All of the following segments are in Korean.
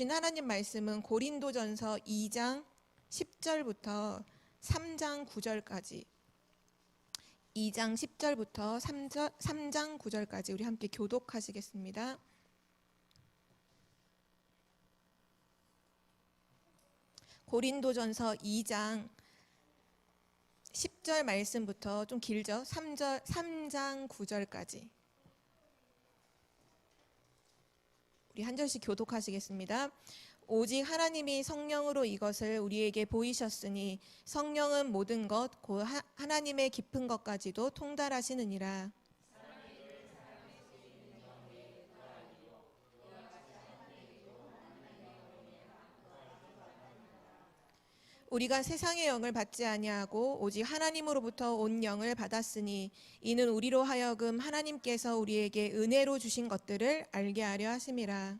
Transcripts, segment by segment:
주신 하나님 말씀은 고린도전서 2장 10절부터 3장 9절까지 2장 10절부터 3장 9절까지 우리 함께 교독하시겠습니다. 고린도전서 2장 10절 말씀부터 좀 길죠? 3장 9절까지 우리 한 절씩 교독하시겠습니다. 오직 하나님이 성령으로 이것을 우리에게 보이셨으니 성령은 모든 것 곧 하나님의 깊은 것까지도 통달하시느니라. 우리가 세상의 영을 받지 아니하고 오직 하나님으로부터 온 영을 받았으니 이는 우리로 하여금 하나님께서 우리에게 은혜로 주신 것들을 알게 하려 하심이라.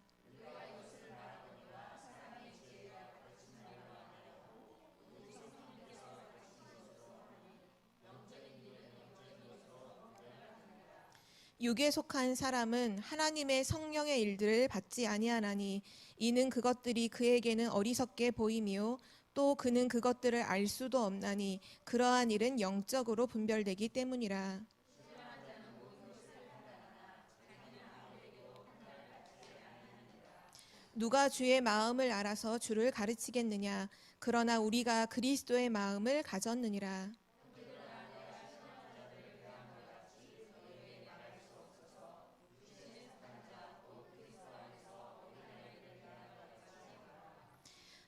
육에 속한 사람은 하나님의 성령의 일들을 받지 아니하나니 이는 그것들이 그에게는 어리석게 보임이요 또 그는 그것들을 알 수도 없나니 그러한 일은 영적으로 분별되기 때문이라. 누가 주의 마음을 알아서 주를 가르치겠느냐? 그러나 우리가 그리스도의 마음을 가졌느니라.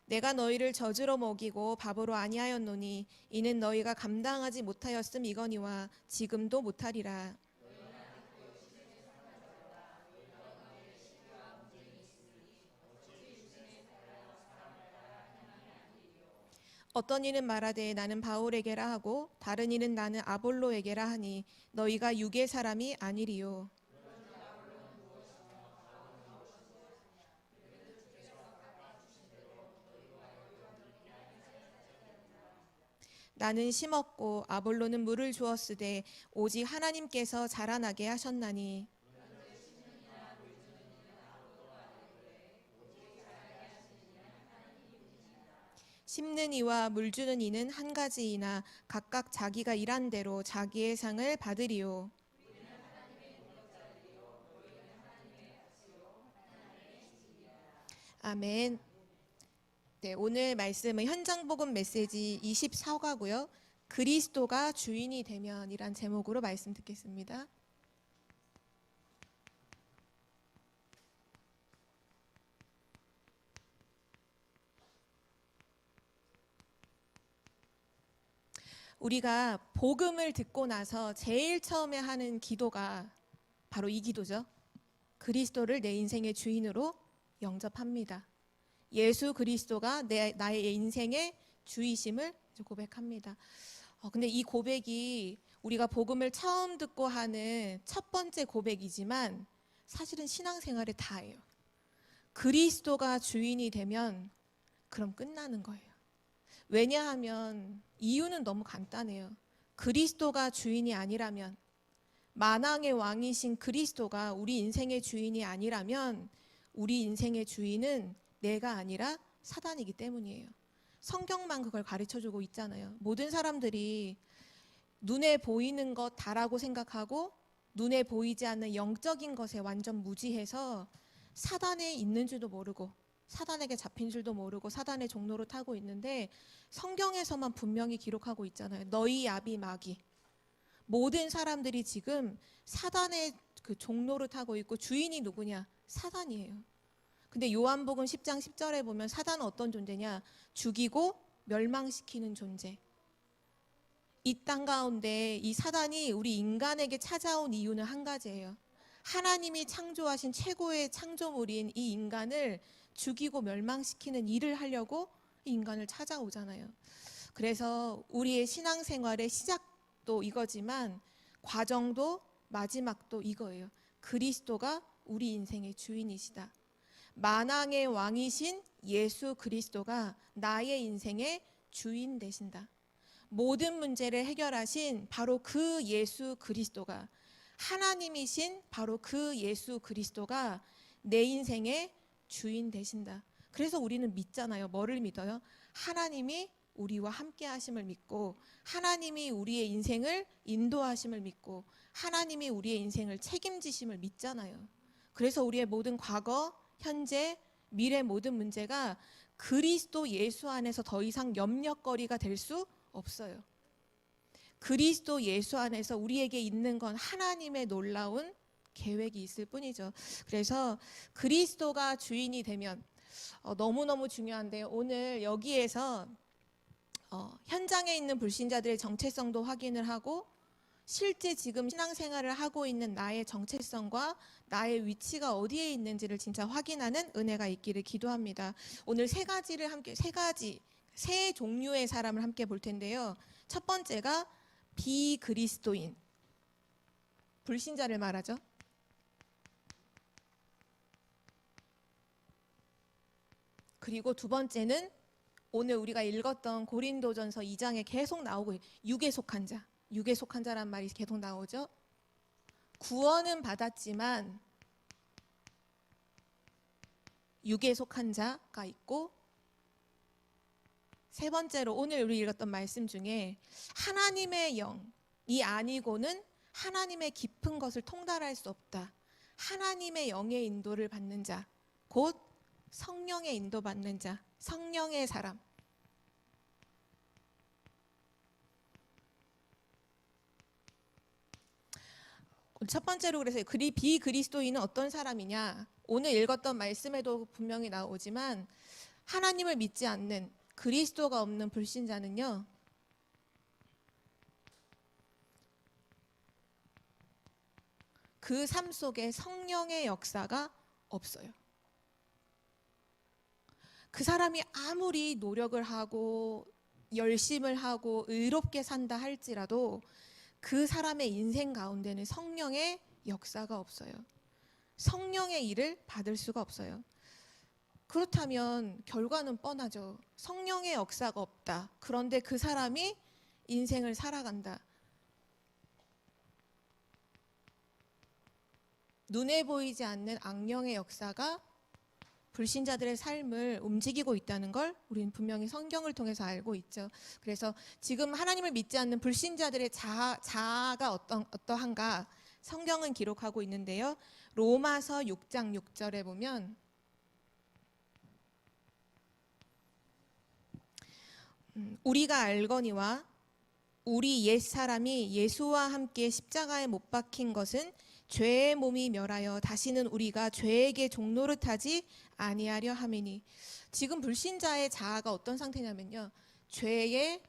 내가 너희를 젖으로 먹이고 밥으로 아니하였노니 이는 너희가 감당하지 못하였음이거니와 지금도 못하리라. 어떤 이는 말하되 나는 바울에게라 하고 다른 이는 나는 아볼로에게라 하니 너희가 육의 사람이 아니리요. 나는 심었고 아볼로는 물을 주었으되 오직 하나님께서 자라나게 하셨나니 심는 이와 물 주는 이는 한 가지이나 각각 자기가 일한 대로 자기의 상을 받으리요. 아멘. 네, 오늘 말씀은 현장복음 메시지 24과고요. 그리스도가 주인이 되면이란 제목으로 말씀 듣겠습니다. 우리가 복음을 듣고 나서 제일 처음에 하는 기도가 바로 이 기도죠. 그리스도를 내 인생의 주인으로 영접합니다. 예수 그리스도가 나의 인생의 주이심을 고백합니다. 근데 이 고백이 우리가 복음을 처음 듣고 하는 첫 번째 고백이지만 사실은 신앙생활의 다예요. 그리스도가 주인이 되면 그럼 끝나는 거예요. 왜냐하면 이유는 너무 간단해요. 그리스도가 주인이 아니라면, 만왕의 왕이신 그리스도가 우리 인생의 주인이 아니라면 우리 인생의 주인은 내가 아니라 사단이기 때문이에요. 성경만 그걸 가르쳐주고 있잖아요. 모든 사람들이 눈에 보이는 것 다라고 생각하고 눈에 보이지 않는 영적인 것에 완전 무지해서 사단에 있는 줄도 모르고 사단에게 잡힌 줄도 모르고 사단의 종로로 타고 있는데 성경에서만 분명히 기록하고 있잖아요. 너희 야비 마귀. 모든 사람들이 지금 사단의 그 종로를 타고 있고 주인이 누구냐? 사단이에요. 근데 요한복음 10장 10절에 보면 사단은 어떤 존재냐? 죽이고 멸망시키는 존재. 이 땅 가운데 이 사단이 우리 인간에게 찾아온 이유는 한 가지예요. 하나님이 창조하신 최고의 창조물인 이 인간을 죽이고 멸망시키는 일을 하려고 이 인간을 찾아오잖아요. 그래서 우리의 신앙생활의 시작도 이거지만 과정도 마지막도 이거예요. 그리스도가 우리 인생의 주인이시다. 만왕의 왕이신 예수 그리스도가 나의 인생의 주인 되신다. 모든 문제를 해결하신 바로 그 예수 그리스도가, 하나님이신 바로 그 예수 그리스도가 내 인생의 주인 되신다. 그래서 우리는 믿잖아요. 뭐를 믿어요? 하나님이 우리와 함께 하심을 믿고, 하나님이 우리의 인생을 인도하심을 믿고, 하나님이 우리의 인생을 책임지심을 믿잖아요. 그래서 우리의 모든 과거, 현재, 미래 모든 문제가 그리스도 예수 안에서 더 이상 염려거리가 될 수 없어요. 그리스도 예수 안에서 우리에게 있는 건 하나님의 놀라운 계획이 있을 뿐이죠. 그래서 그리스도가 주인이 되면 너무너무 중요한데요. 오늘 여기에서 현장에 있는 불신자들의 정체성도 확인을 하고, 실제 지금 신앙생활을 하고 있는 나의 정체성과 나의 위치가 어디에 있는지를 진짜 확인하는 은혜가 있기를 기도합니다. 오늘 세 종류의 사람을 함께 볼 텐데요. 첫 번째가 비그리스도인, 불신자를 말하죠. 그리고 두 번째는 오늘 우리가 읽었던 고린도전서 2장에 계속 나오고 육에 속한 자, 육에 속한 자란 말이 계속 나오죠. 구원은 받았지만 육에 속한 자가 있고, 세 번째로 오늘 우리 읽었던 말씀 중에 하나님의 영이 아니고는 하나님의 깊은 것을 통달할 수 없다. 하나님의 영의 인도를 받는 자, 곧 성령의 인도받는 자, 성령의 사람. 첫 번째로 그래서 비그리스도인은 어떤 사람이냐? 오늘 읽었던 말씀에도 분명히 나오지만 하나님을 믿지 않는, 그리스도가 없는 불신자는요, 그 삶 속에 성령의 역사가 없어요. 그 사람이 아무리 노력을 하고 열심을 하고 의롭게 산다 할지라도 그 사람의 인생 가운데는 성령의 역사가 없어요. 성령의 일을 받을 수가 없어요. 그렇다면 결과는 뻔하죠. 성령의 역사가 없다. 그런데 그 사람이 인생을 살아간다. 눈에 보이지 않는 악령의 역사가 불신자들의 삶을 움직이고 있다는 걸 우리는 분명히 성경을 통해서 알고 있죠. 그래서 지금 하나님을 믿지 않는 불신자들의 자아가 어떠한가 성경은 기록하고 있는데요. 로마서 6장 6절에 보면 우리가 알거니와 우리 옛사람이 예수와 함께 십자가에 못 박힌 것은 죄의 몸이 멸하여 다시는 우리가 죄에게 종노릇하지 아니하려 함이니. 지금 불신자의 자아가 어떤 상태냐면요, 죄에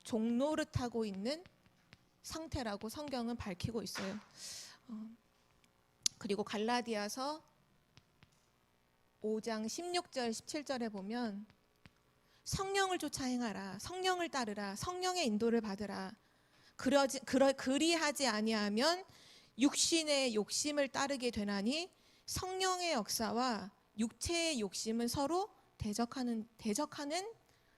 종노릇하고 있는 상태라고 성경은 밝히고 있어요. 그리고 갈라디아서 5장 16절 17절에 보면 성령을 쫓아 행하라, 성령을 따르라, 성령의 인도를 받으라. 그리하지 아니하면 육신의 욕심을 따르게 되나니 성령의 역사와 육체의 욕심은 서로 대적하는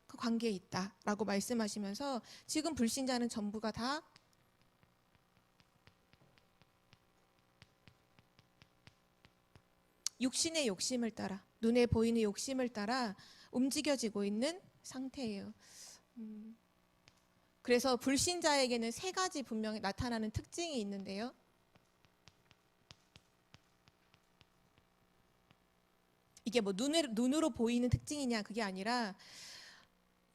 그 관계에 있다라고 말씀하시면서 지금 불신자는 전부가 다 육신의 욕심을 따라, 눈에 보이는 욕심을 따라 움직여지고 있는 상태예요. 그래서 불신자에게는 세 가지 분명히 나타나는 특징이 있는데요. 이게 뭐 눈으로 보이는 특징이냐 그게 아니라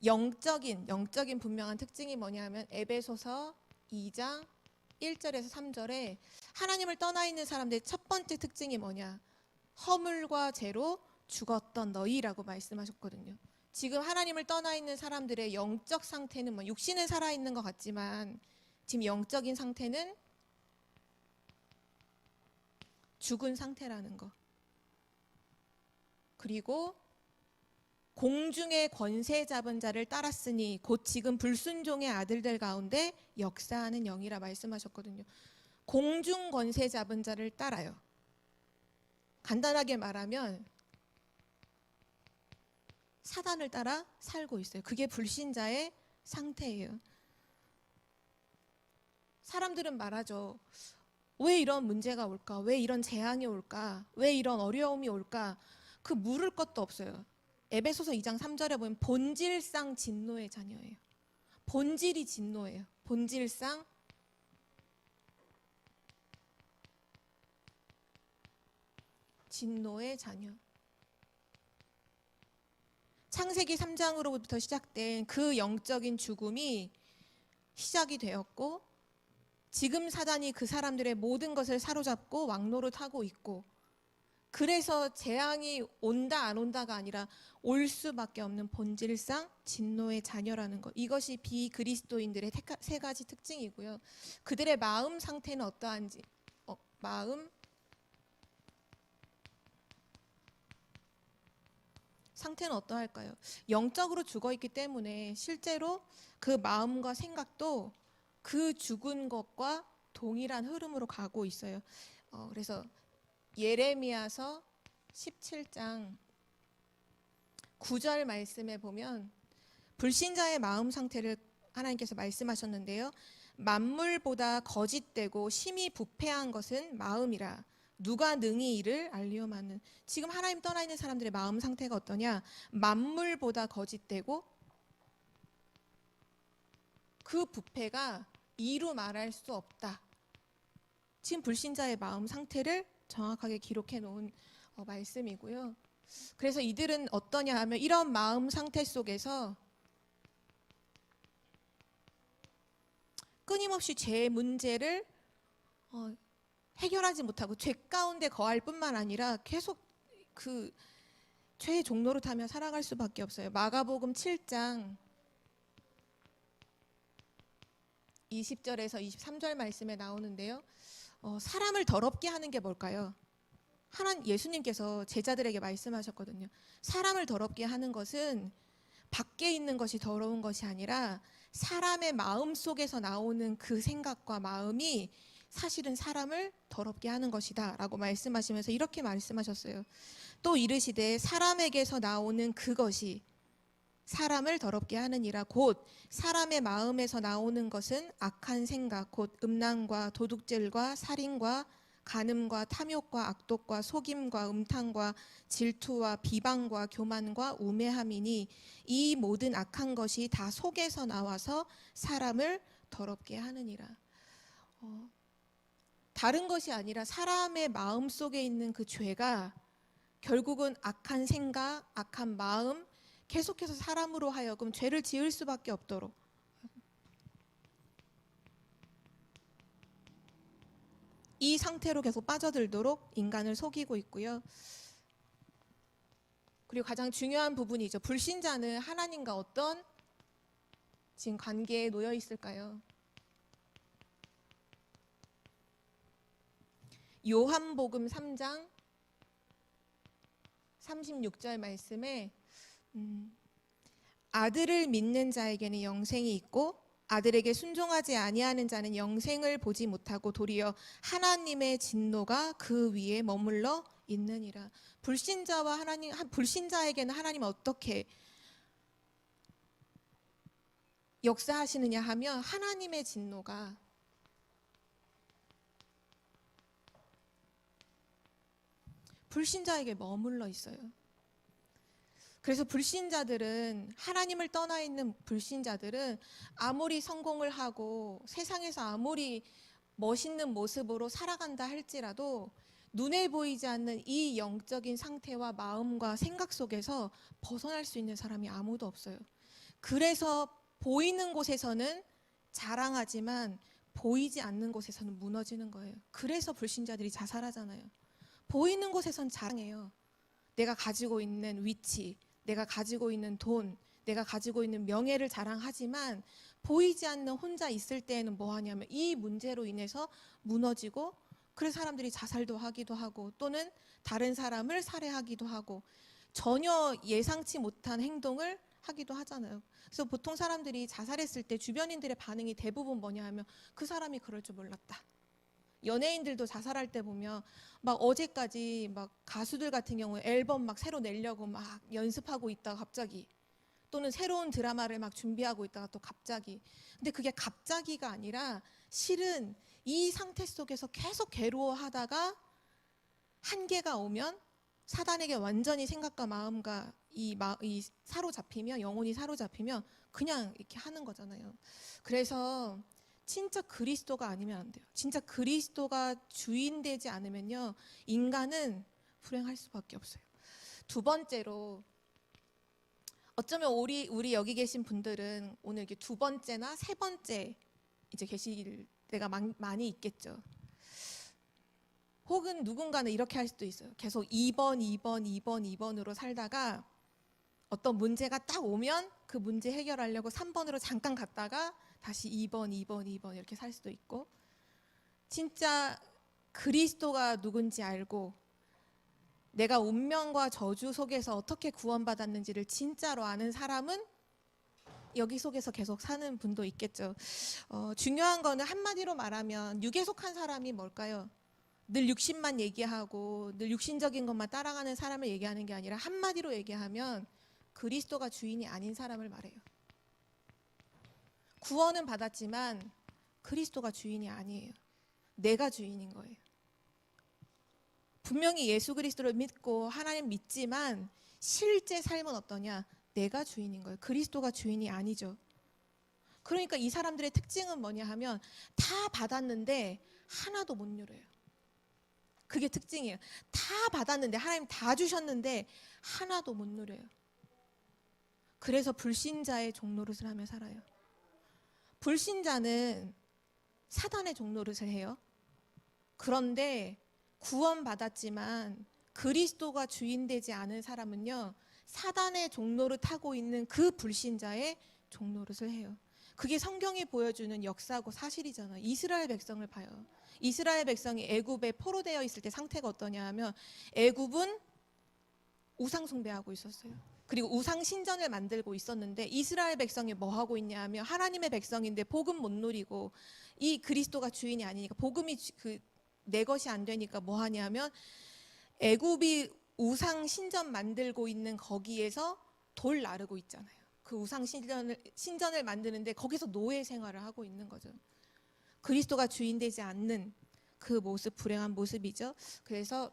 영적인 분명한 특징이 뭐냐면 에베소서 2장 1절에서 3절에 하나님을 떠나 있는 사람들의 첫 번째 특징이 뭐냐? 허물과 죄로 죽었던 너희라고 말씀하셨거든요. 지금 하나님을 떠나 있는 사람들의 영적 상태는 뭐 육신은 살아 있는 것 같지만 지금 영적인 상태는 죽은 상태라는 거. 그리고 공중의 권세 잡은 자를 따랐으니 곧 지금 불순종의 아들들 가운데 역사하는 영이라 말씀하셨거든요. 공중 권세 잡은 자를 따라요. 간단하게 말하면 사단을 따라 살고 있어요. 그게 불신자의 상태예요. 사람들은 말하죠. 왜 이런 문제가 올까? 왜 이런 재앙이 올까? 왜 이런 어려움이 올까? 그 물을 것도 없어요. 에베소서 2장 3절에 보면 본질상 진노의 자녀예요. 본질이 진노예요. 본질상 진노의 자녀. 창세기 3장으로부터 시작된 그 영적인 죽음이 시작이 되었고, 지금 사단이 그 사람들의 모든 것을 사로잡고 왕노릇하고 있고, 그래서 재앙이 온다 안 온다가 아니라 올 수밖에 없는 본질상 진노의 자녀라는 것. 이것이 비그리스도인들의 세 가지 특징이고요. 그들의 마음 상태는 어떠한지, 마음 상태는 어떠할까요? 영적으로 죽어있기 때문에 실제로 그 마음과 생각도 그 죽은 것과 동일한 흐름으로 가고 있어요. 그래서 예레미야서 17장 9절 말씀에 보면 불신자의 마음 상태를 하나님께서 말씀하셨는데요. 만물보다 거짓되고 심히 부패한 것은 마음이라. 누가 능히 이를 알리오마는. 지금 하나님 떠나 있는 사람들의 마음 상태가 어떠냐? 만물보다 거짓되고 그 부패가 이루 말할 수 없다. 지금 불신자의 마음 상태를 정확하게 기록해 놓은 말씀이고요. 그래서 이들은 어떠냐 하면 이런 마음 상태 속에서 끊임없이 죄의 문제를 해결하지 못하고 죄 가운데 거할 뿐만 아니라 계속 그 죄의 종로를 타며 살아갈 수밖에 없어요. 마가복음 7장 20절에서 23절 말씀에 나오는데요. 사람을 더럽게 하는 게 뭘까요? 예수님께서 제자들에게 말씀하셨거든요. 사람을 더럽게 하는 것은 밖에 있는 것이 더러운 것이 아니라 사람의 마음 속에서 나오는 그 생각과 마음이 사실은 사람을 더럽게 하는 것이다 라고 말씀하시면서 이렇게 말씀하셨어요. 또 이르시되 사람에게서 나오는 그것이 사람을 더럽게 하느니라. 곧 사람의 마음에서 나오는 것은 악한 생각, 곧 음란과 도둑질과 살인과 간음과 탐욕과 악독과 속임과 음탕과 질투와 비방과 교만과 우매함이니 이 모든 악한 것이 다 속에서 나와서 사람을 더럽게 하느니라. 다른 것이 아니라 사람의 마음 속에 있는 그 죄가 결국은 악한 생각, 악한 마음, 계속해서 사람으로 하여금 죄를 지을 수밖에 없도록 이 상태로 계속 빠져들도록 인간을 속이고 있고요. 그리고 가장 중요한 부분이죠. 불신자는 하나님과 어떤 지금 관계에 놓여 있을까요? 요한복음 3장 36절 말씀에 아들을 믿는 자에게는 영생이 있고 아들에게 순종하지 아니하는 자는 영생을 보지 못하고 도리어 하나님의 진노가 그 위에 머물러 있느니라. 불신자에게는 하나님은 어떻게 역사하시느냐 하면 하나님의 진노가 불신자에게 머물러 있어요. 그래서 불신자들은, 하나님을 떠나 있는 불신자들은 아무리 성공을 하고 세상에서 아무리 멋있는 모습으로 살아간다 할지라도 눈에 보이지 않는 이 영적인 상태와 마음과 생각 속에서 벗어날 수 있는 사람이 아무도 없어요. 그래서 보이는 곳에서는 자랑하지만 보이지 않는 곳에서는 무너지는 거예요. 그래서 불신자들이 자살하잖아요. 보이는 곳에선 자랑해요. 내가 가지고 있는 위치, 내가 가지고 있는 돈, 내가 가지고 있는 명예를 자랑하지만 보이지 않는 혼자 있을 때에는 뭐 하냐면 이 문제로 인해서 무너지고, 그래서 사람들이 자살도 하기도 하고 또는 다른 사람을 살해하기도 하고 전혀 예상치 못한 행동을 하기도 하잖아요. 그래서 보통 사람들이 자살했을 때 주변인들의 반응이 대부분 뭐냐 하면 그 사람이 그럴 줄 몰랐다. 연예인들도 자살할 때 보면 막 어제까지 막 가수들 같은 경우에 앨범 막 새로 내려고 막 연습하고 있다가 갑자기, 또는 새로운 드라마를 막 준비하고 있다가 또 갑자기. 근데 그게 갑자기가 아니라 실은 이 상태 속에서 계속 괴로워하다가 한계가 오면 사단에게 완전히 생각과 마음과 이 사로잡히면, 영혼이 사로잡히면 그냥 이렇게 하는 거잖아요. 그래서 진짜 그리스도가 아니면 안 돼요. 진짜 그리스도가 주인 되지 않으면요, 인간은 불행할 수밖에 없어요. 두 번째로, 어쩌면 우리 여기 계신 분들은 오늘 이렇게 두 번째나 세 번째 이제 계실 때가 많이 있겠죠. 혹은 누군가는 이렇게 할 수도 있어요. 계속 2번, 2번, 2번, 2번으로 살다가 어떤 문제가 딱 오면 그 문제 해결하려고 3번으로 잠깐 갔다가 다시 2번, 2번, 2번 이렇게 살 수도 있고, 진짜 그리스도가 누군지 알고 내가 운명과 저주 속에서 어떻게 구원받았는지를 진짜로 아는 사람은 여기 속에서 계속 사는 분도 있겠죠. 중요한 거는 한마디로 말하면 육에 속한 사람이 뭘까요? 늘 육신만 얘기하고 늘 육신적인 것만 따라가는 사람을 얘기하는 게 아니라 한마디로 얘기하면 그리스도가 주인이 아닌 사람을 말해요. 구원은 받았지만 그리스도가 주인이 아니에요. 내가 주인인 거예요. 분명히 예수 그리스도를 믿고 하나님 믿지만 실제 삶은 어떠냐? 내가 주인인 거예요. 그리스도가 주인이 아니죠. 그러니까 이 사람들의 특징은 뭐냐 하면 다 받았는데 하나도 못 누려요. 그게 특징이에요. 다 받았는데, 하나님 다 주셨는데 하나도 못 누려요. 그래서 불신자의 종노릇을 하며 살아요. 불신자는 사단의 종노릇을 해요. 그런데 구원받았지만 그리스도가 주인 되지 않은 사람은요, 사단의 종노릇 하고 있는 그 불신자의 종노릇을 해요. 그게 성경이 보여주는 역사고 사실이잖아요. 이스라엘 백성을 봐요. 이스라엘 백성이 애굽에 포로되어 있을 때 상태가 어떠냐 하면 애굽은 우상 숭배하고 있었어요. 그리고 우상 신전을 만들고 있었는데 이스라엘 백성이 뭐 하고 있냐 하면 하나님의 백성인데 복음 못 누리고 이 그리스도가 주인이 아니니까 복음이 내 것이 안 되니까 뭐 하냐면 애굽이 우상 신전 만들고 있는 거기에서 돌 나르고 있잖아요. 그 우상 신전을 만드는데 거기서 노예 생활을 하고 있는 거죠. 그리스도가 주인 되지 않는 그 모습, 불행한 모습이죠. 그래서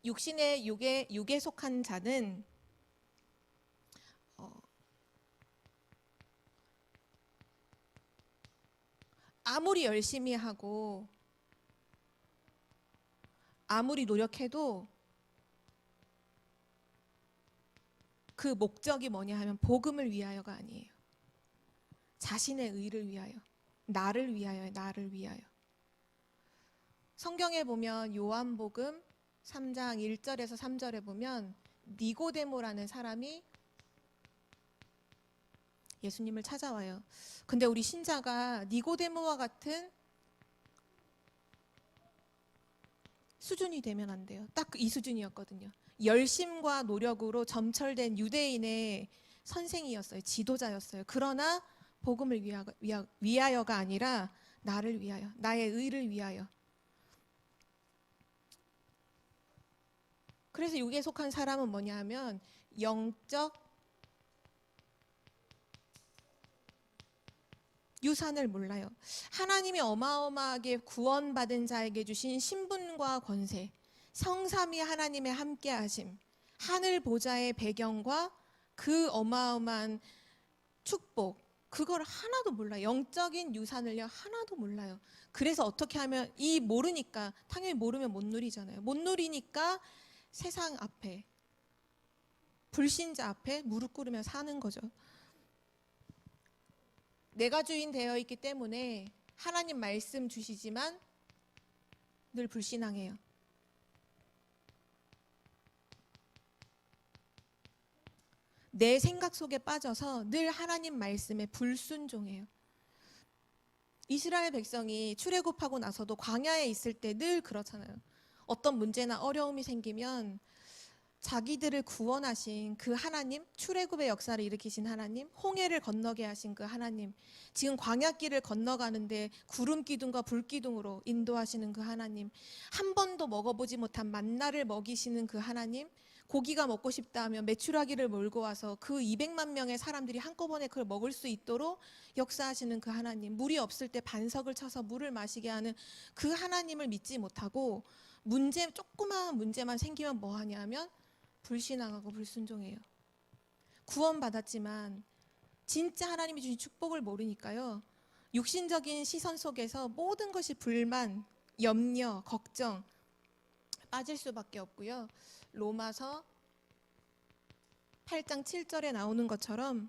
육에 속한 자는 아무리 열심히 하고 아무리 노력해도 그 목적이 뭐냐 하면 복음을 위하여가 아니에요. 자신의 의를 위하여, 나를 위하여, 나를 위하여. 성경에 보면 요한복음 3장 1절에서 3절에 보면 니고데모라는 사람이 예수님을 찾아와요. 근데 우리 신자가 니고데모와 같은 수준이 되면 안 돼요. 딱 이 수준이었거든요. 열심과 노력으로 점철된 유대인의 선생이었어요. 지도자였어요. 그러나 복음을 위하여가 아니라 나를 위하여, 나의 의를 위하여. 그래서 육에 속한 사람은 뭐냐 하면 영적 유산을 몰라요. 하나님이 어마어마하게 구원받은 자에게 주신 신분과 권세, 성삼위 하나님의 함께하심, 하늘 보좌의 배경과 그 어마어마한 축복, 그걸 하나도 몰라요. 영적인 유산을요 하나도 몰라요. 그래서 어떻게 하면 모르니까, 당연히 모르면 못 누리잖아요. 못 누리니까 세상 앞에, 불신자 앞에 무릎 꿇으며 사는 거죠. 내가 주인 되어 있기 때문에 하나님 말씀 주시지만 늘 불신앙해요. 내 생각 속에 빠져서 늘 하나님 말씀에 불순종해요. 이스라엘 백성이 출애굽하고 나서도 광야에 있을 때 늘 그렇잖아요. 어떤 문제나 어려움이 생기면 자기들을 구원하신 그 하나님, 출애굽의 역사를 일으키신 하나님, 홍해를 건너게 하신 그 하나님, 지금 광야길을 건너가는데 구름 기둥과 불 기둥으로 인도하시는 그 하나님, 한 번도 먹어보지 못한 만나를 먹이시는 그 하나님, 고기가 먹고 싶다 하면 메추라기를 몰고 와서 그 200만 명의 사람들이 한꺼번에 그걸 먹을 수 있도록 역사하시는 그 하나님, 물이 없을 때 반석을 쳐서 물을 마시게 하는 그 하나님을 믿지 못하고 조그마한 문제만 생기면 뭐 하냐면 불신앙하고 불순종해요. 구원받았지만 진짜 하나님이 주신 축복을 모르니까요. 육신적인 시선 속에서 모든 것이 불만, 염려, 걱정 빠질 수밖에 없고요. 로마서 8장 7절에 나오는 것처럼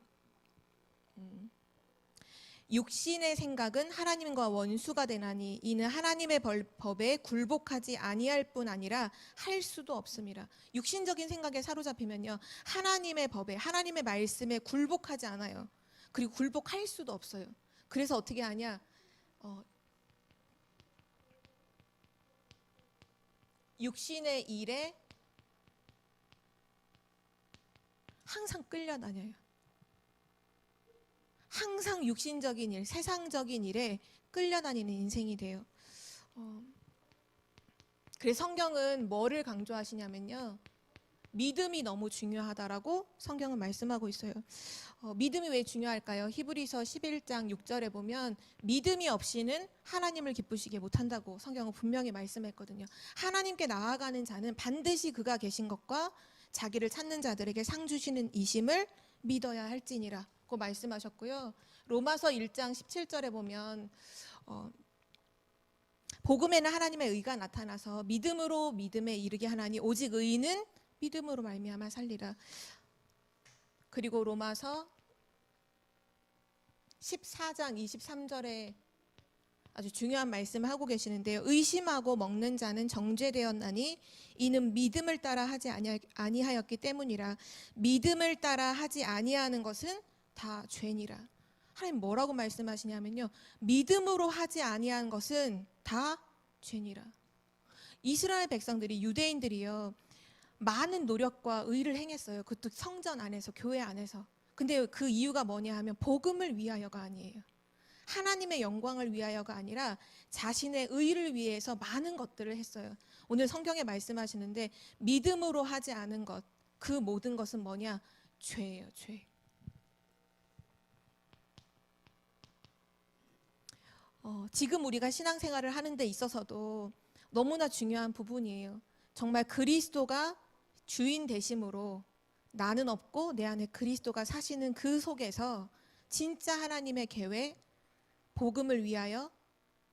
육신의 생각은 하나님과 원수가 되나니 이는 하나님의 법에 굴복하지 아니할 뿐 아니라 할 수도 없습니다. 육신적인 생각에 사로잡히면요, 하나님의 법에, 하나님의 말씀에 굴복하지 않아요. 그리고 굴복할 수도 없어요. 그래서 어떻게 하냐, 육신의 일에 항상 끌려다녀요. 항상 육신적인 일, 세상적인 일에 끌려다니는 인생이 돼요. 그래서 성경은 뭐를 강조하시냐면요, 믿음이 너무 중요하다라고 성경은 말씀하고 있어요. 믿음이 왜 중요할까요? 히브리서 11장 6절에 보면 믿음이 없이는 하나님을 기쁘시게 못한다고 성경은 분명히 말씀했거든요. 하나님께 나아가는 자는 반드시 그가 계신 것과 자기를 찾는 자들에게 상 주시는 이심을 믿어야 할지니라고 말씀하셨고요. 로마서 1장 17절에 보면 복음에는 하나님의 의가 나타나서 믿음으로 믿음에 이르게 하나니 오직 의인은 믿음으로 말미암아 살리라. 그리고 로마서 14장 23절에 아주 중요한 말씀을 하고 계시는데요. 의심하고 먹는 자는 정죄되었나니 이는 믿음을 따라 하지 아니하였기 때문이라. 믿음을 따라 하지 아니하는 것은 다 죄니라. 하나님 뭐라고 말씀하시냐면요, 믿음으로 하지 아니한 것은 다 죄니라. 이스라엘 백성들이, 유대인들이요, 많은 노력과 의를 행했어요. 그것도 성전 안에서, 교회 안에서. 근데 그 이유가 뭐냐 하면 복음을 위하여가 아니에요. 하나님의 영광을 위하여가 아니라 자신의 의를 위해서 많은 것들을 했어요. 오늘 성경에 말씀하시는데 믿음으로 하지 않은 것, 그 모든 것은 뭐냐? 죄예요, 죄. 지금 우리가 신앙생활을 하는 데 있어서도 너무나 중요한 부분이에요. 정말 그리스도가 주인 되심으로 나는 없고 내 안에 그리스도가 사시는 그 속에서 진짜 하나님의 계획, 복음을 위하여,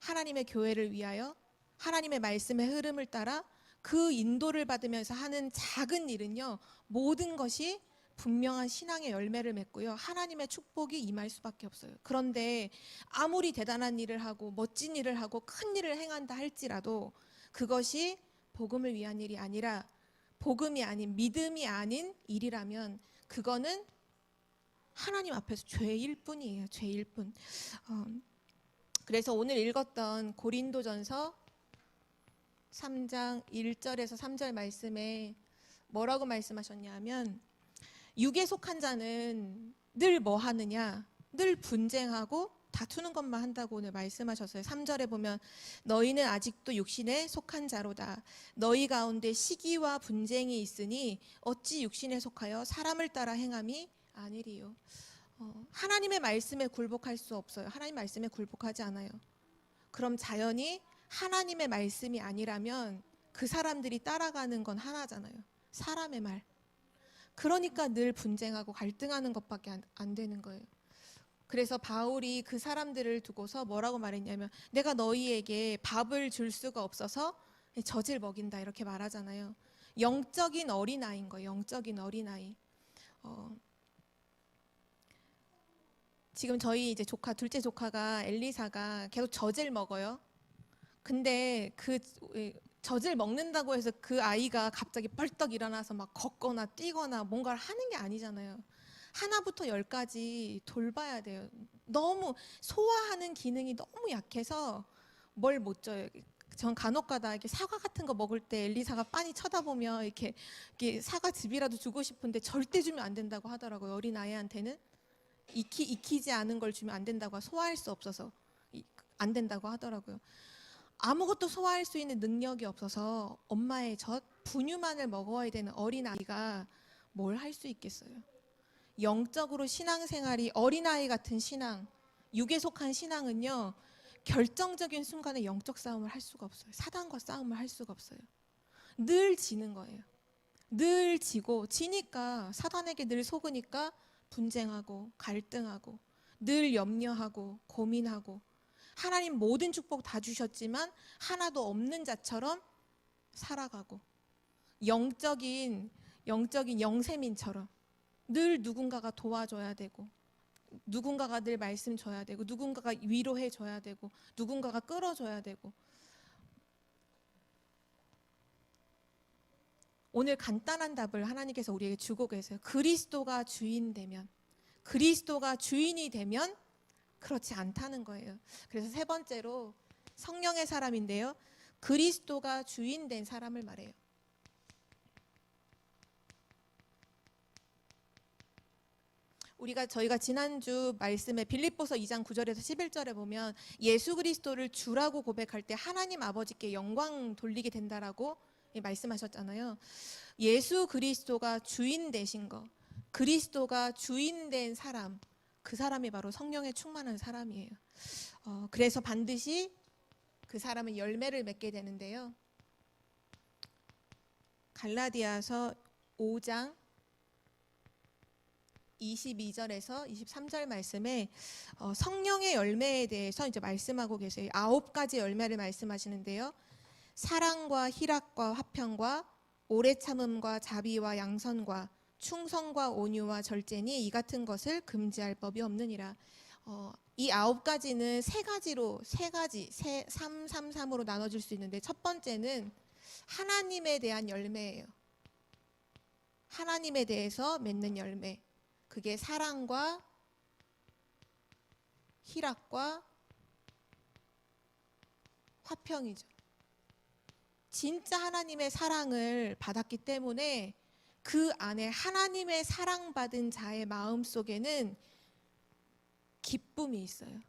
하나님의 교회를 위하여, 하나님의 말씀의 흐름을 따라 그 인도를 받으면서 하는 작은 일은요, 모든 것이 분명한 신앙의 열매를 맺고요, 하나님의 축복이 임할 수밖에 없어요. 그런데 아무리 대단한 일을 하고 멋진 일을 하고 큰 일을 행한다 할지라도 그것이 복음을 위한 일이 아니라 복음이 아닌, 믿음이 아닌 일이라면 그거는 하나님 앞에서 죄일 뿐이에요. 죄일 뿐. 그래서 오늘 읽었던 고린도전서 3장 1절에서 3절 말씀에 뭐라고 말씀하셨냐면, 육에 속한 자는 늘 뭐 하느냐? 늘 분쟁하고 다투는 것만 한다고 오늘 말씀하셨어요. 3절에 보면 너희는 아직도 육신에 속한 자로다. 너희 가운데 시기와 분쟁이 있으니 어찌 육신에 속하여 사람을 따라 행함이 아니리요. 하나님의 말씀에 굴복할 수 없어요. 하나님 말씀에 굴복하지 않아요. 그럼 자연히 하나님의 말씀이 아니라면 그 사람들이 따라가는 건 하나잖아요. 사람의 말. 그러니까 늘 분쟁하고 갈등하는 것밖에 안 되는 거예요. 그래서 바울이 그 사람들을 두고서 뭐라고 말했냐면, 내가 너희에게 밥을 줄 수가 없어서 젖을 먹인다, 이렇게 말하잖아요. 영적인 어린아이인 거예요. 영적인 어린아이. 지금 저희 이제 둘째 조카가, 엘리사가 계속 젖을 먹어요. 근데 그 젖을 먹는다고 해서 그 아이가 갑자기 벌떡 일어나서 막 걷거나 뛰거나 뭔가를 하는 게 아니잖아요. 하나부터 열까지 돌봐야 돼요. 너무 소화하는 기능이 너무 약해서 뭘 못 줘요. 전 간혹가다 이렇게 사과 같은 거 먹을 때 엘리사가 빤히 쳐다보면 이렇게 사과즙이라도 주고 싶은데 절대 주면 안 된다고 하더라고요. 어린 아이한테는 익히지 않은 걸 주면 안 된다고, 소화할 수 없어서 안 된다고 하더라고요. 아무것도 소화할 수 있는 능력이 없어서 엄마의 젖, 분유만을 먹어야 되는 어린 아이가 뭘 할 수 있겠어요. 영적으로 신앙생활이 어린아이 같은 신앙, 육에 속한 신앙은요, 결정적인 순간에 영적 싸움을 할 수가 없어요. 사단과 싸움을 할 수가 없어요. 늘 지는 거예요. 늘 지고, 지니까 사단에게 늘 속으니까 분쟁하고 갈등하고 늘 염려하고 고민하고, 하나님 모든 축복 다 주셨지만 하나도 없는 자처럼 살아가고, 영적인 영세민처럼 늘 누군가가 도와줘야 되고, 누군가가 늘 말씀 줘야 되고, 누군가가 위로해 줘야 되고, 누군가가 끌어줘야 되고. 오늘 간단한 답을 하나님께서 우리에게 주고 계세요. 그리스도가 주인되면, 그리스도가 주인이 되면 그렇지 않다는 거예요. 그래서 세 번째로 성령의 사람인데요, 그리스도가 주인된 사람을 말해요. 저희가 지난주 말씀에 빌립보서 2장 9절에서 11절에 보면 예수 그리스도를 주라고 고백할 때 하나님 아버지께 영광 돌리게 된다라고 말씀하셨잖아요. 예수 그리스도가 주인 되신 거, 그리스도가 주인 된 사람, 그 사람이 바로 성령에 충만한 사람이에요. 그래서 반드시 그 사람은 열매를 맺게 되는데요. 갈라디아서 5장 22절에서 23절 말씀에 성령의 열매에 대해서 이제 말씀하고 계세요. 9가지 열매를 말씀하시는데요. 사랑과 희락과 화평과 오래 참음과 자비와 양선과 충성과 온유와 절제니 이 같은 것을 금지할 법이 없느니라. 이 9가지는 세 가지로 333으로 나눠질 수 있는데, 첫 번째는 하나님에 대한 열매예요. 하나님에 대해서 맺는 열매. 그게 사랑과 희락과 화평이죠. 진짜 하나님의 사랑을 받았기 때문에 그 안에 하나님의 사랑받은 자의 마음속에는 기쁨이 있어요.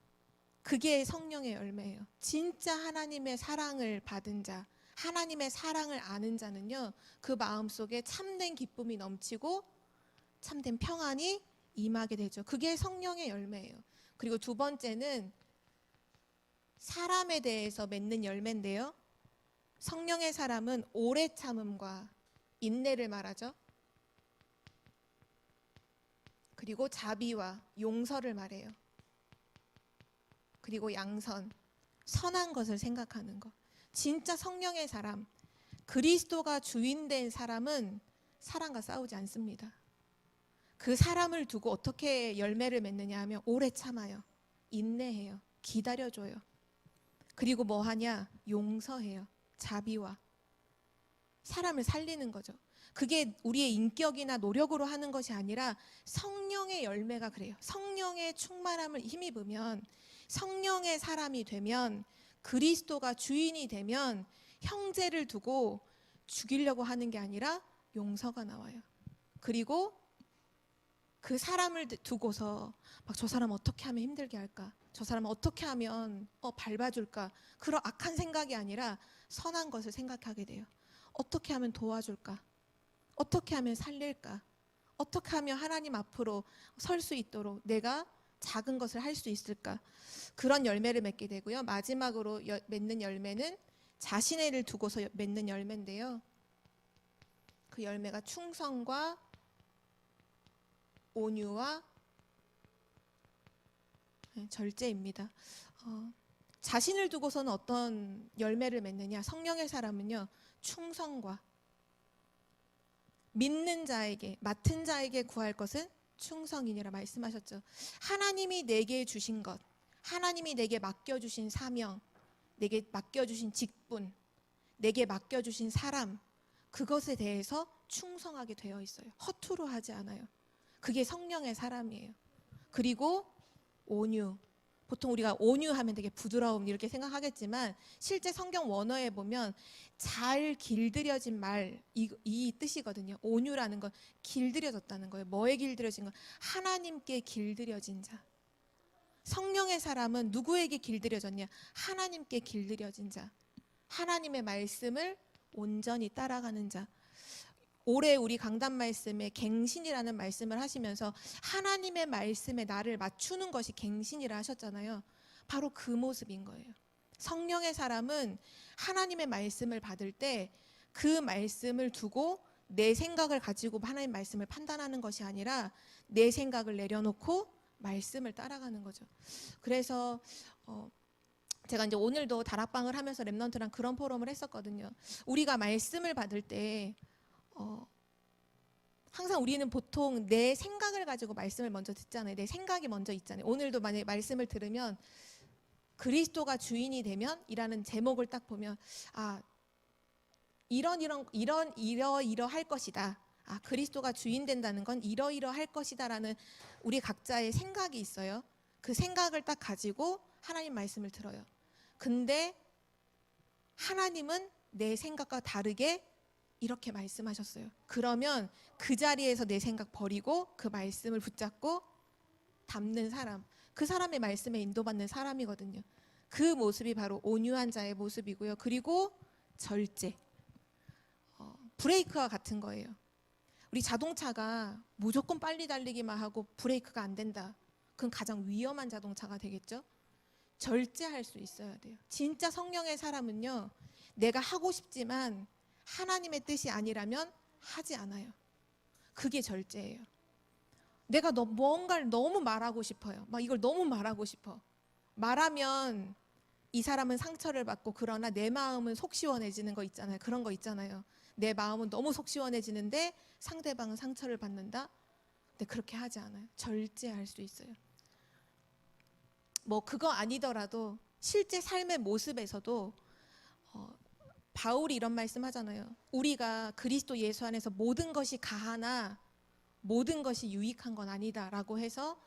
그게 성령의 열매예요. 진짜 하나님의 사랑을 받은 자, 하나님의 사랑을 아는 자는요, 그 마음속에 참된 기쁨이 넘치고 참된 평안이 임하게 되죠. 그게 성령의 열매예요. 그리고 두 번째는 사람에 대해서 맺는 열매인데요, 성령의 사람은 오래 참음과 인내를 말하죠. 그리고 자비와 용서를 말해요. 그리고 양선, 선한 것을 생각하는 것. 진짜 성령의 사람, 그리스도가 주인된 사람은 사람과 싸우지 않습니다. 그 사람을 두고 어떻게 열매를 맺느냐 하면 오래 참아요. 인내해요. 기다려줘요. 그리고 뭐 하냐? 용서해요. 자비와 사람을 살리는 거죠. 그게 우리의 인격이나 노력으로 하는 것이 아니라 성령의 열매가 그래요. 성령의 충만함을 힘입으면, 성령의 사람이 되면, 그리스도가 주인이 되면 형제를 두고 죽이려고 하는 게 아니라 용서가 나와요. 그리고 그 사람을 두고서 막 저 사람 어떻게 하면 힘들게 할까? 저 사람 어떻게 하면 밟아줄까? 그런 악한 생각이 아니라 선한 것을 생각하게 돼요. 어떻게 하면 도와줄까? 어떻게 하면 살릴까? 어떻게 하면 하나님 앞으로 설 수 있도록 내가 작은 것을 할 수 있을까? 그런 열매를 맺게 되고요. 마지막으로 맺는 열매는 자신을 두고서 맺는 열매인데요. 그 열매가 충성과 온유와 절제입니다. 자신을 두고서는 어떤 열매를 맺느냐? 성령의 사람은요, 충성과, 믿는 자에게, 맡은 자에게 구할 것은 충성이니라 말씀하셨죠. 하나님이 내게 주신 것, 하나님이 내게 맡겨주신 사명, 내게 맡겨주신 직분, 내게 맡겨주신 사람, 그것에 대해서 충성하게 되어 있어요. 허투루 하지 않아요. 그게 성령의 사람이에요. 그리고 온유. 보통 우리가 온유하면 되게 부드러움 이렇게 생각하겠지만, 실제 성경 원어에 보면 잘 길들여진 말, 이 뜻이거든요. 온유라는 건 길들여졌다는 거예요. 뭐에 길들여진 건? 하나님께 길들여진 자. 성령의 사람은 누구에게 길들여졌냐? 하나님께 길들여진 자. 하나님의 말씀을 온전히 따라가는 자. 올해 우리 강단 말씀에 갱신이라는 말씀을 하시면서 하나님의 말씀에 나를 맞추는 것이 갱신이라 하셨잖아요. 바로 그 모습인 거예요. 성령의 사람은 하나님의 말씀을 받을 때 그 말씀을 두고 내 생각을 가지고 하나님 말씀을 판단하는 것이 아니라 내 생각을 내려놓고 말씀을 따라가는 거죠. 그래서 제가 이제 오늘도 다락방을 하면서 렘넌트랑 그런 포럼을 했었거든요. 우리가 말씀을 받을 때 항상 우리는 보통 내 생각을 가지고 말씀을 먼저 듣잖아요. 내 생각이 먼저 있잖아요. 오늘도 만약에 말씀을 들으면 그리스도가 주인이 되면 이라는 제목을 딱 보면 이러할 것이다. 그리스도가 주인 된다는 건 이러할 것이다라는 우리 각자의 생각이 있어요. 그 생각을 딱 가지고 하나님 말씀을 들어요. 근데 하나님은 내 생각과 다르게 이렇게 말씀하셨어요. 그러면 그 자리에서 내 생각 버리고 그 말씀을 붙잡고 담는 사람, 그 사람의 말씀에 인도받는 사람이거든요. 그 모습이 바로 온유한 자의 모습이고요. 그리고 절제, 브레이크와 같은 거예요. 우리 자동차가 무조건 빨리 달리기만 하고 브레이크가 안 된다. 그건 가장 위험한 자동차가 되겠죠. 절제할 수 있어야 돼요. 진짜 성령의 사람은요, 내가 하고 싶지만 하나님의 뜻이 아니라면 하지 않아요. 그게 절제예요. 내가 뭔가를 너무 말하고 싶어요. 막 이걸 너무 말하고 싶어. 말하면 이 사람은 상처를 받고 그러나 내 마음은 속 시원해지는 거 있잖아요. 그런 거 있잖아요. 내 마음은 너무 속 시원해지는데 상대방은 상처를 받는다. 근데 그렇게 하지 않아요. 절제할 수 있어요. 뭐 그거 아니더라도 실제 삶의 모습에서도 바울이 이런 말씀 하잖아요. 우리가 그리스도 예수 안에서 모든 것이 가하나 모든 것이 유익한 건 아니다라고 해서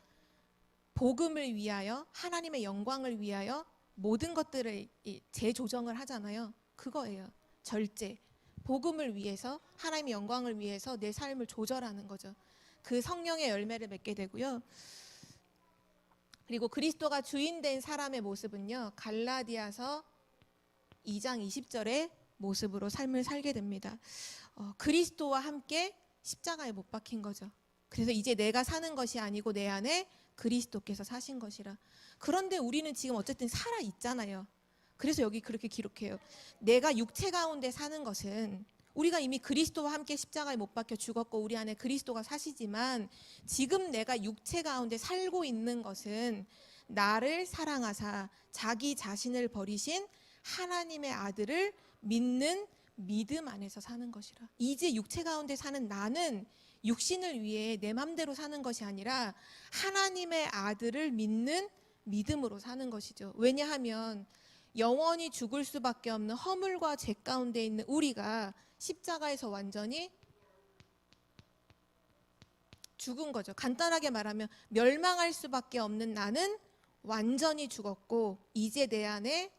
복음을 위하여 하나님의 영광을 위하여 모든 것들을 재조정을 하잖아요. 그거예요. 절제. 복음을 위해서 하나님의 영광을 위해서 내 삶을 조절하는 거죠. 그 성령의 열매를 맺게 되고요. 그리고 그리스도가 주인 된 사람의 모습은요, 갈라디아서 2장 20절의 모습으로 삶을 살게 됩니다. 그리스도와 함께 십자가에 못 박힌 거죠. 그래서 이제 내가 사는 것이 아니고 내 안에 그리스도께서 사신 것이라. 그런데 우리는 지금 어쨌든 살아 있잖아요. 그래서 여기 그렇게 기록해요. 내가 육체 가운데 사는 것은 우리가 이미 그리스도와 함께 십자가에 못 박혀 죽었고 우리 안에 그리스도가 사시지만 지금 내가 육체 가운데 살고 있는 것은 나를 사랑하사 자기 자신을 버리신 하나님의 아들을 믿는 믿음 안에서 사는 것이라. 이제 육체 가운데 사는 나는 육신을 위해 내 맘대로 사는 것이 아니라 하나님의 아들을 믿는 믿음으로 사는 것이죠. 왜냐하면 영원히 죽을 수밖에 없는 허물과 죄 가운데 있는 우리가 십자가에서 완전히 죽은 거죠. 간단하게 말하면 멸망할 수밖에 없는 나는 완전히 죽었고 이제 내 안에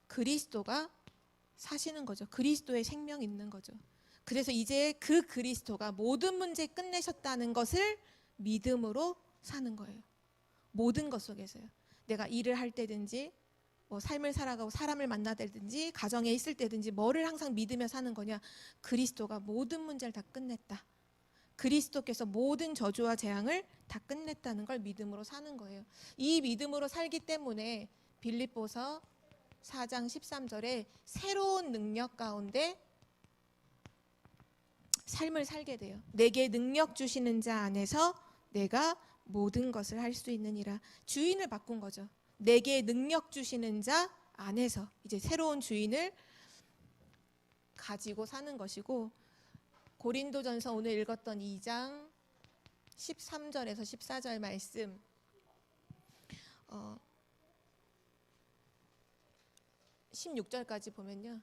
그리스도가 사시는 거죠. 그리스도의 생명이 있는 거죠. 그래서 이제 그 그리스도가 모든 문제 끝내셨다는 것을 믿음으로 사는 거예요. 모든 것 속에서요. 내가 일을 할 때든지 뭐 삶을 살아가고 사람을 만나든지 가정에 있을 때든지 뭐를 항상 믿으며 사는 거냐. 그리스도가 모든 문제를 다 끝냈다. 그리스도께서 모든 저주와 재앙을 다 끝냈다는 걸 믿음으로 사는 거예요. 이 믿음으로 살기 때문에 빌립보서 4장 13절에 새로운 능력 가운데 삶을 살게 돼요. 내게 능력 주시는 자 안에서 내가 모든 것을 할 수 있느니라. 주인을 바꾼 거죠. 내게 능력 주시는 자 안에서 이제 새로운 주인을 가지고 사는 것이고, 고린도전서 오늘 읽었던 2장 13절에서 14절 말씀, 16절까지 보면요,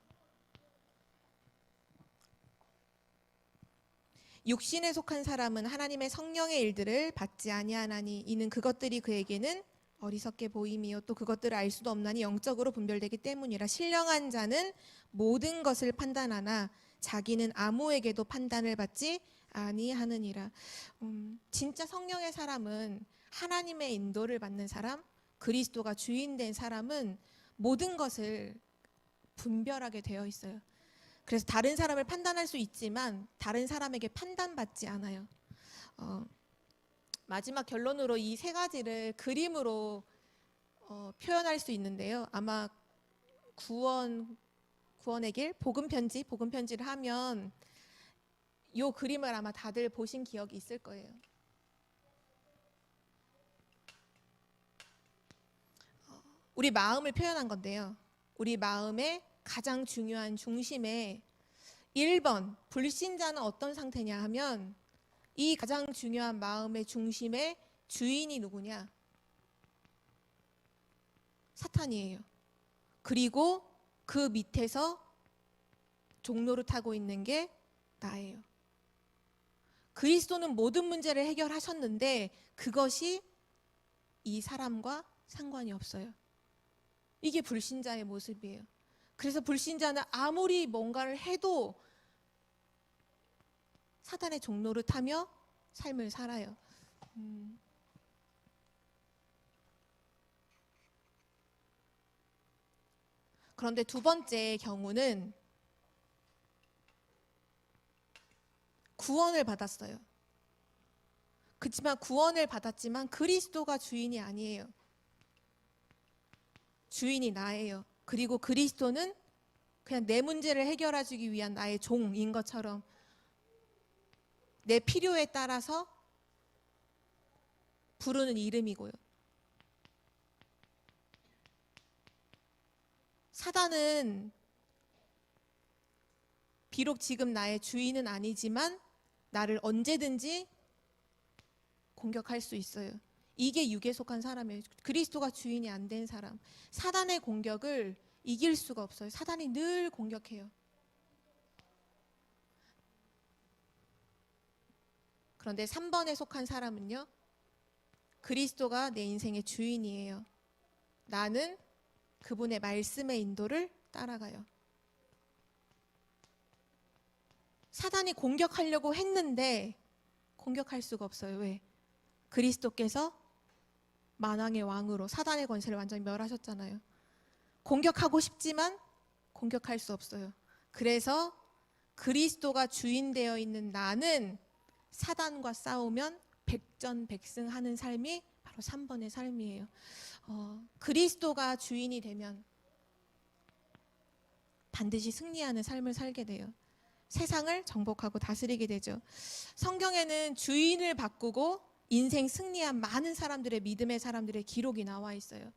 육신에 속한 사람은 하나님의 성령의 일들을 받지 아니하나니 이는 그것들이 그에게는 어리석게 보임이요 또 그것들을 알 수도 없나니 영적으로 분별되기 때문이라. 신령한 자는 모든 것을 판단하나 자기는 아무에게도 판단을 받지 아니하느니라. 진짜 성령의 사람은, 하나님의 인도를 받는 사람, 그리스도가 주인 된 사람은 모든 것을 분별하게 되어 있어요. 그래서 다른 사람을 판단할 수 있지만 다른 사람에게 판단받지 않아요. 마지막 결론으로 이 세 가지를 그림으로 표현할 수 있는데요. 아마 구원의 길, 복음 편지를 하면 이 그림을 아마 다들 보신 기억이 있을 거예요. 우리 마음을 표현한 건데요. 우리 마음의 가장 중요한 중심에 1번 불신자는 어떤 상태냐 하면 이 가장 중요한 마음의 중심의 주인이 누구냐? 사탄이에요. 그리고 그 밑에서 종로를 타고 있는 게 나예요. 그리스도는 모든 문제를 해결하셨는데 그것이 이 사람과 상관이 없어요. 이게 불신자의 모습이에요. 그래서 불신자는 아무리 뭔가를 해도 사탄의 종로를 타며 삶을 살아요. 그런데 두 번째 경우는 구원을 받았어요. 그렇지만 구원을 받았지만 그리스도가 주인이 아니에요. 주인이 나예요. 그리고 그리스도는 그냥 내 문제를 해결해주기 위한 나의 종인 것처럼 내 필요에 따라서 부르는 이름이고요. 사단은 비록 지금 나의 주인은 아니지만 나를 언제든지 공격할 수 있어요. 이게 육에 속한 사람이에요. 그리스도가 주인이 안 된 사람. 사단의 공격을 이길 수가 없어요. 사단이 늘 공격해요. 그런데 3번에 속한 사람은요. 그리스도가 내 인생의 주인이에요. 나는 그분의 말씀의 인도를 따라가요. 사단이 공격하려고 했는데 공격할 수가 없어요. 왜? 그리스도께서 만왕의 왕으로 사단의 권세를 완전히 멸하셨잖아요. 공격하고 싶지만 공격할 수 없어요. 그래서 그리스도가 주인 되어 있는 나는 사단과 싸우면 백전백승하는 삶이 바로 3번의 삶이에요. 그리스도가 주인이 되면 반드시 승리하는 삶을 살게 돼요. 세상을 정복하고 다스리게 되죠. 성경에는 주인을 바꾸고 인생 승리한 많은 사람들의 믿음의 사람들의 기록이 나와 있어요.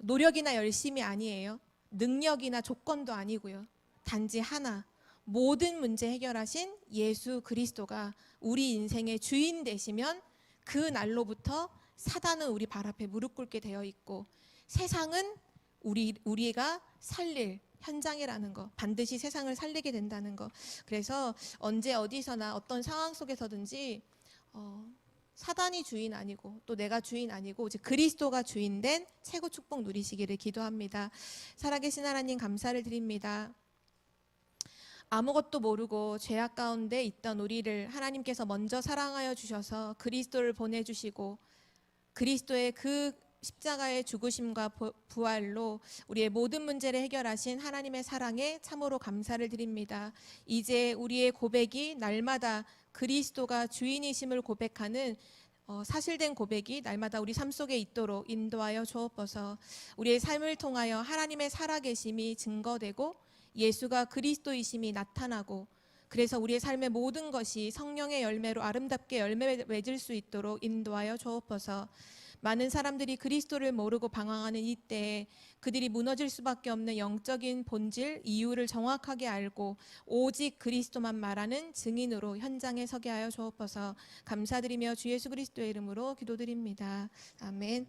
노력이나 열심이 아니에요. 능력이나 조건도 아니고요. 단지 하나, 모든 문제 해결하신 예수 그리스도가 우리 인생의 주인 되시면 그 날로부터 사단은 우리 발 앞에 무릎 꿇게 되어 있고 세상은 우리가 살릴 현장이라는 거, 반드시 세상을 살리게 된다는 거. 그래서 언제 어디서나 어떤 상황 속에서든지 사단이 주인 아니고 또 내가 주인 아니고 오직 그리스도가 주인된 최고 축복 누리시기를 기도합니다. 살아계신 하나님 감사를 드립니다. 아무것도 모르고 죄악 가운데 있던 우리를 하나님께서 먼저 사랑하여 주셔서 그리스도를 보내주시고 그리스도의 그 십자가의 죽으심과 부활로 우리의 모든 문제를 해결하신 하나님의 사랑에 참으로 감사를 드립니다. 이제 우리의 고백이 날마다 그리스도가 주인이심을 고백하는 사실된 고백이 날마다 우리 삶 속에 있도록 인도하여 주옵소서. 우리의 삶을 통하여 하나님의 살아계심이 증거되고 예수가 그리스도이심이 나타나고 그래서 우리의 삶의 모든 것이 성령의 열매로 아름답게 열매 맺을 수 있도록 인도하여 주옵소서. 많은 사람들이 그리스도를 모르고 방황하는 이때에 그들이 무너질 수밖에 없는 영적인 본질, 이유를 정확하게 알고 오직 그리스도만 말하는 증인으로 현장에 서게 하여 주옵소서. 감사드리며 주 예수 그리스도의 이름으로 기도드립니다. 아멘.